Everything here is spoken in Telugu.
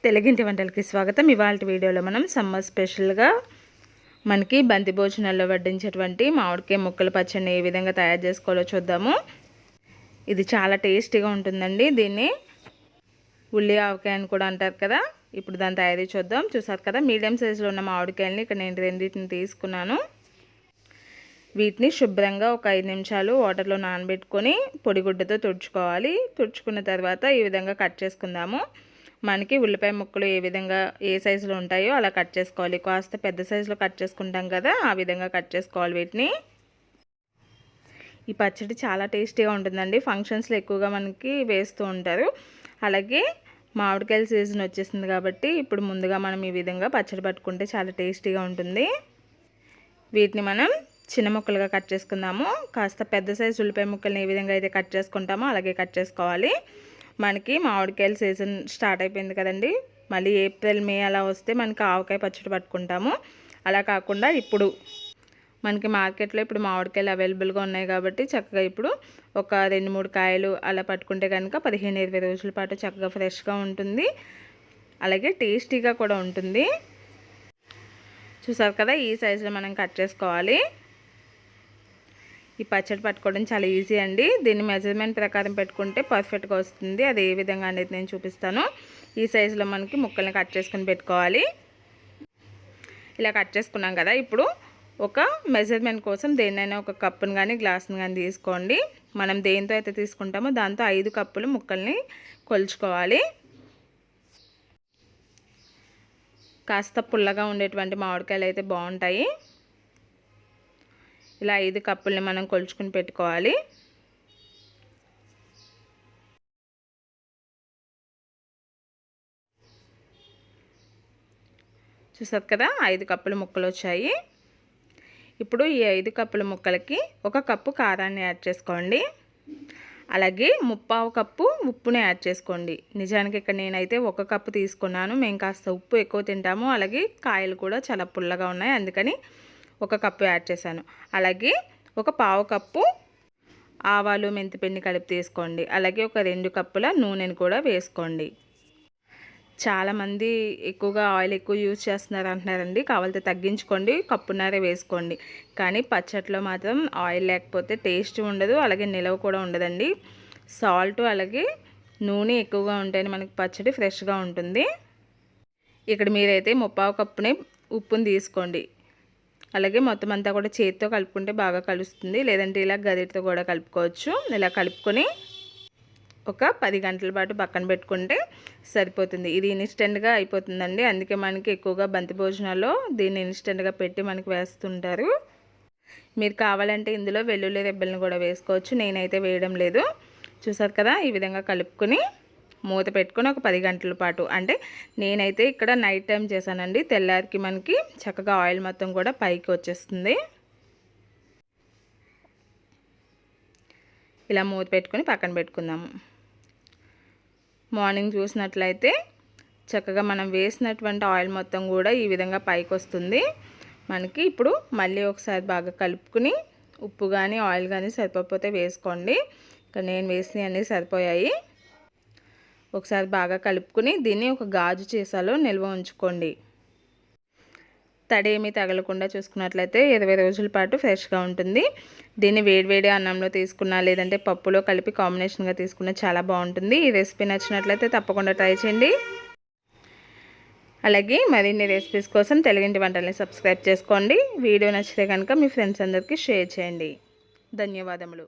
తెలుగింటి వంటలకి స్వాగతం. ఇవాళ వీడియోలో మనం సమ్మర్ స్పెషల్గా మనకి బంతి భోజనాల్లో వడ్డించేటువంటి మామిడికాయ ముక్కల పచ్చడిని ఏ విధంగా తయారు చేసుకోవాలో చూద్దాము. ఇది చాలా టేస్టీగా ఉంటుందండి. దీన్ని ఉల్లి ఆవకాయ అని కూడా అంటారు కదా. ఇప్పుడు దాని తయారీ చూద్దాం. చూసారు కదా, మీడియం సైజులో ఉన్న మామిడికాయలని ఇక్కడ నేను రెండింటిని తీసుకున్నాను. వీటిని శుభ్రంగా ఒక 5 నిమిషాలు వాటర్లో నానబెట్టుకొని పొడిగుడ్డతో తుడుచుకోవాలి. తుడుచుకున్న తర్వాత ఈ విధంగా కట్ చేసుకుందాము. మనకి ఉల్లిపాయ ముక్కలు ఏ విధంగా ఏ సైజులో ఉంటాయో అలా కట్ చేసుకోవాలి. కాస్త పెద్ద సైజులో కట్ చేసుకుంటాం కదా, ఆ విధంగా కట్ చేసుకోవాలి వీటిని. ఈ పచ్చడి చాలా టేస్టీగా ఉంటుందండి. ఫంక్షన్స్లో ఎక్కువగా మనకి వేస్తూ ఉంటారు. అలాగే మామిడికాయల సీజన్ వచ్చేసింది కాబట్టి ఇప్పుడు ముందుగా మనం ఈ విధంగా పచ్చడి పట్టుకుంటే చాలా టేస్టీగా ఉంటుంది. వీటిని మనం చిన్న ముక్కలుగా కట్ చేసుకుందాము. కాస్త పెద్ద సైజు ఉల్లిపాయ ముక్కల్ని ఏ విధంగా అయితే కట్ చేసుకుంటామో అలాగే కట్ చేసుకోవాలి. మనకి మామిడికాయల సీజన్ స్టార్ట్ అయిపోయింది కదండి. మళ్ళీ ఏప్రిల్ మే అలా వస్తే మనకి ఆవకాయ పచ్చడి పట్టుకుంటాము. అలా కాకుండా ఇప్పుడు మనకి మార్కెట్లో ఇప్పుడు మామిడికాయలు అవైలబుల్గా ఉన్నాయి కాబట్టి చక్కగా ఇప్పుడు ఒక 2-3 కాయలు అలా పట్టుకుంటే కనుక 15-20 రోజుల పాటు చక్కగా ఫ్రెష్గా ఉంటుంది. అలాగే టేస్టీగా కూడా ఉంటుంది. చూసారు కదా, ఈ సైజులో మనం కట్ చేసుకోవాలి. ఈ పచ్చడి పట్టుకోవడం చాలా ఈజీ అండి. దీన్ని మెజర్మెంట్ ప్రకారం పెట్టుకుంటే పర్ఫెక్ట్గా వస్తుంది. అది ఏ విధంగా అనేది నేను చూపిస్తాను. ఈ సైజులో మనకి ముక్కల్ని కట్ చేసుకుని పెట్టుకోవాలి. ఇలా కట్ చేసుకున్నాం కదా, ఇప్పుడు ఒక మెజర్మెంట్ కోసం దేన్నైనా ఒక కప్పును కానీ గ్లాసును కానీ తీసుకోండి. మనం దేంతో అయితే తీసుకుంటామో దాంతో 5 కప్పులు ముక్కల్ని కొలుచుకోవాలి. కాస్త పుల్లగా ఉండేటువంటి మామిడికాయలు అయితే బాగుంటాయి. ఇలా 5 కప్పుల్ని మనం కొలుచుకుని పెట్టుకోవాలి. చూసారు కదా, 5 కప్పుల ముక్కలు వచ్చాయి. ఇప్పుడు ఈ 5 కప్పుల ముక్కలకి 1 కప్పు కారాన్ని యాడ్ చేసుకోండి. అలాగే 1/4 కప్పు ఉప్పుని యాడ్ చేసుకోండి. నిజానికి ఇక్కడ నేనైతే 1 కప్పు తీసుకున్నాను. మేము కాస్త ఉప్పు ఎక్కువ తింటాము. అలాగే కాయలు కూడా చాలా పుల్లగా ఉన్నాయి, అందుకని 1 కప్పు యాడ్ చేశాను. అలాగే 1/4 కప్పు ఆవాలు మెంతిపిండి కలిపి తీసుకోండి. అలాగే ఒక 2 కప్పుల నూనెని కూడా వేసుకోండి. చాలామంది ఎక్కువగా ఆయిల్ ఎక్కువ యూజ్ చేస్తున్నారు అంటున్నారండి. కావాలంటే తగ్గించుకోండి, కప్పున్నరే వేసుకోండి. కానీ పచ్చట్లో మాత్రం ఆయిల్ లేకపోతే టేస్ట్ ఉండదు, అలాగే నిలవ కూడా ఉండదండి. సాల్ట్ అలాగే నూనె ఎక్కువగా ఉంటేనే మనకి పచ్చడి ఫ్రెష్గా ఉంటుంది. ఇక్కడ మీరైతే 1/4 కప్పుని ఉప్పుని తీసుకోండి. అలాగే మొత్తం అంతా కూడా చేతితో కలుపుకుంటే బాగా కలుస్తుంది, లేదంటే ఇలా గరిటతో కూడా కలుపుకోవచ్చు. ఇలా కలుపుకొని ఒక 10 గంటల పాటు పక్కన పెట్టుకుంటే సరిపోతుంది. ఇది ఇన్స్టెంట్గా అయిపోతుందండి. అందుకే మనకి ఎక్కువగా బంతి భోజనాల్లో దీన్ని ఇన్స్టెంట్గా పెట్టి మనకి వేస్తుంటారు. మీరు కావాలంటే ఇందులో వెల్లుల్లి రెబ్బలను కూడా వేసుకోవచ్చు. నేనైతే వేయడం లేదు. చూసారు కదా, ఈ విధంగా కలుపుకొని మూత పెట్టుకొని ఒక 10 గంటల పాటు, అంటే నేనైతే ఇక్కడ నైట్ టైం చేశానండి. తెల్లారికి మనకి చక్కగా ఆయిల్ మొత్తం కూడా పైకి వచ్చేస్తుంది. ఇలా మూత పెట్టుకొని పక్కన పెట్టుకుందాము. మార్నింగ్ చూసినట్లయితే చక్కగా మనం వేసినటువంటి ఆయిల్ మొత్తం కూడా ఈ విధంగా పైకి వస్తుంది. మనకి ఇప్పుడు మళ్ళీ ఒకసారి బాగా కలుపుకుని ఉప్పు కానీ ఆయిల్ కానీ సరిపోతే వేసుకోండి. ఇక్కడ నేను వేసినవి అన్నీ సరిపోయాయి. ఒకసారి బాగా కలుపుకుని దీన్ని ఒక గాజు సీసాలో నిల్వ ఉంచుకోండి. తడేమీ తగలకుండా చూసుకున్నట్లయితే 20 రోజుల పాటు ఫ్రెష్గా ఉంటుంది. దీన్ని వేడివేడి అన్నంలో తీసుకున్నా లేదంటే పప్పులో కలిపి కాంబినేషన్గా తీసుకున్నా చాలా బాగుంటుంది. ఈ రెసిపీ నచ్చినట్లయితే తప్పకుండా ట్రై చేయండి. అలాగే మరిన్ని రెసిపీస్ కోసం తెలుగింటి వంటల్ని సబ్స్క్రైబ్ చేసుకోండి. వీడియో నచ్చితే కనుక మీ ఫ్రెండ్స్ అందరికీ షేర్ చేయండి. ధన్యవాదములు.